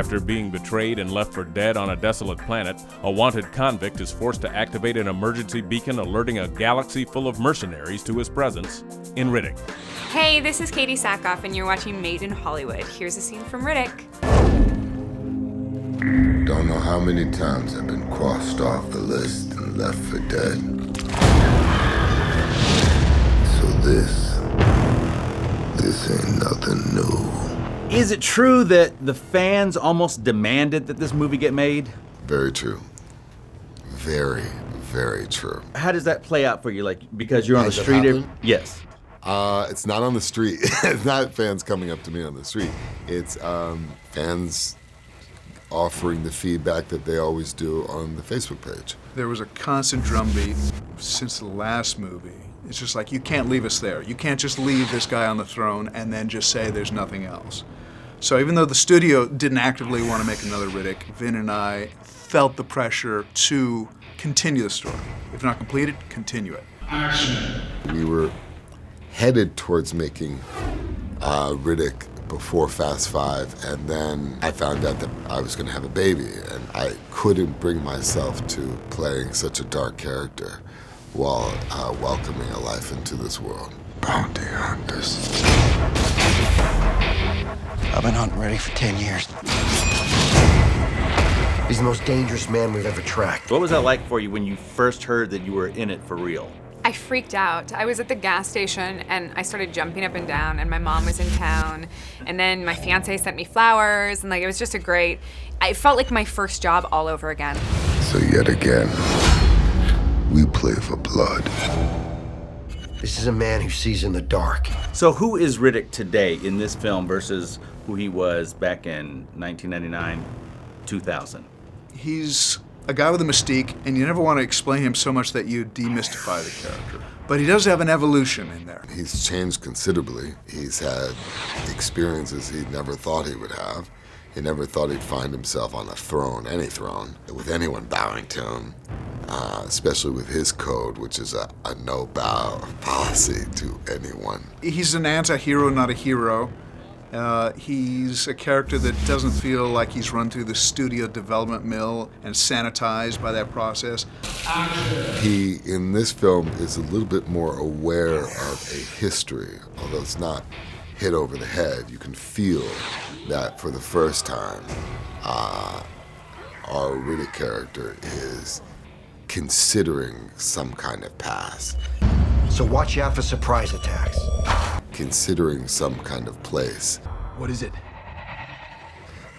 After being betrayed and left for dead on a desolate planet, a wanted convict is forced to activate an emergency beacon alerting a galaxy full of mercenaries to his presence in Riddick. Hey, this is Katie Sackhoff, and you're watching Made in Hollywood. Here's a scene from Riddick. Don't know how many times I've been crossed off the list and left for dead. So this ain't nothing new. Is it true that the fans almost demanded that this movie get made? Very true. Very, very true. How does that play out for you? Like, because you're on the Has it street? happened? Yes. It's not on the street. It's not fans coming up to me on the street. It's fans offering the feedback that they always do on the Facebook page. There was a constant drumbeat since the last movie. It's just like, you can't leave us there. You can't just leave this guy on the throne and then just say there's nothing else. So even though the studio didn't actively want to make another Riddick, Vin and I felt the pressure to continue the story. If not complete it, continue it. Action. We were headed towards making Riddick before Fast 5, and then I found out that I was going to have a baby, and I couldn't bring myself to playing such a dark character while welcoming a life into this world. Bounty hunters. I've been hunting Riddick for 10 years. He's the most dangerous man we've ever tracked. What was that like for you when you first heard that you were in it for real? I freaked out. I was at the gas station and I started jumping up and down, and my mom was in town, and then my fiance sent me flowers, and like it was just it felt like my first job all over again. So yet again, we play for blood. This is a man who sees in the dark. So who is Riddick today in this film versus who he was back in 1999, 2000? He's a guy with a mystique, and you never want to explain him so much that you demystify the character. But he does have an evolution in there. He's changed considerably. He's had experiences he never thought he would have. He never thought he'd find himself on a throne, any throne, with anyone bowing to him, especially with his code, which is a no-bow policy to anyone. He's an anti-hero, not a hero. He's a character that doesn't feel like he's run through the studio development mill and sanitized by that process. He, in this film, is a little bit more aware of a history, although it's not hit over the head. You can feel that for the first time, our Riddick character is considering some kind of past. So watch out for surprise attacks. Considering some kind of place. What is it?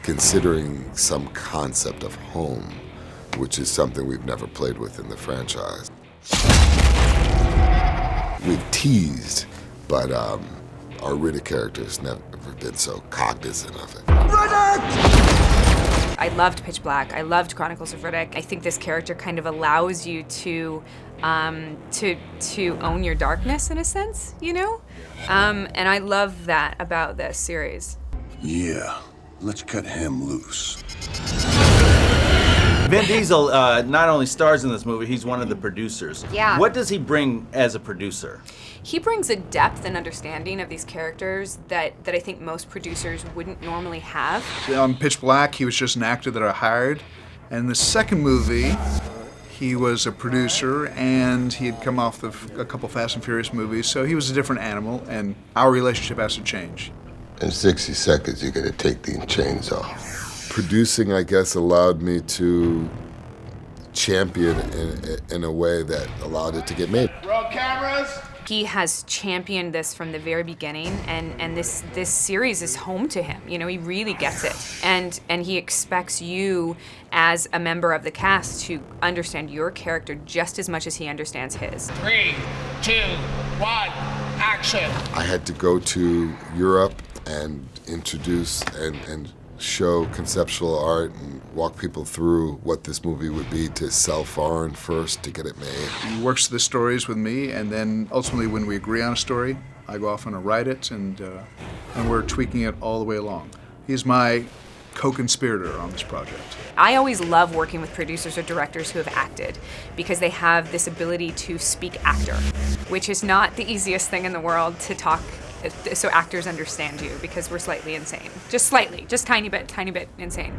Considering some concept of home, which is something we've never played with in the franchise. We've teased, but our Riddick character has never been so cognizant of it. I loved Pitch Black. I loved Chronicles of Riddick. I think this character kind of allows you to own your darkness in a sense, you know? And I love that about this series. Yeah, let's cut him loose. Vin Diesel not only stars in this movie, he's one of the producers. Yeah. What does he bring as a producer? He brings a depth and understanding of these characters that I think most producers wouldn't normally have. On Pitch Black, he was just an actor that I hired. And the second movie, he was a producer, and he had come off a couple Fast and Furious movies, so he was a different animal, and our relationship has to change. In 60 seconds, you're gonna take these chains off. Producing, I guess, allowed me to champion in a way that allowed it to get made. Roll cameras! He has championed this from the very beginning, and this series is home to him. You know, he really gets it. And he expects you as a member of the cast to understand your character just as much as he understands his. 3, 2, 1, action! I had to go to Europe and introduce and show conceptual art and walk people through what this movie would be to sell foreign first to get it made. He works the stories with me, and then ultimately when we agree on a story, I go off and I write it, and we're tweaking it all the way along. He's my co-conspirator on this project. I always love working with producers or directors who have acted because they have this ability to speak actor, which is not the easiest thing in the world to talk so actors understand you, because we're slightly insane. Just slightly, just tiny bit insane.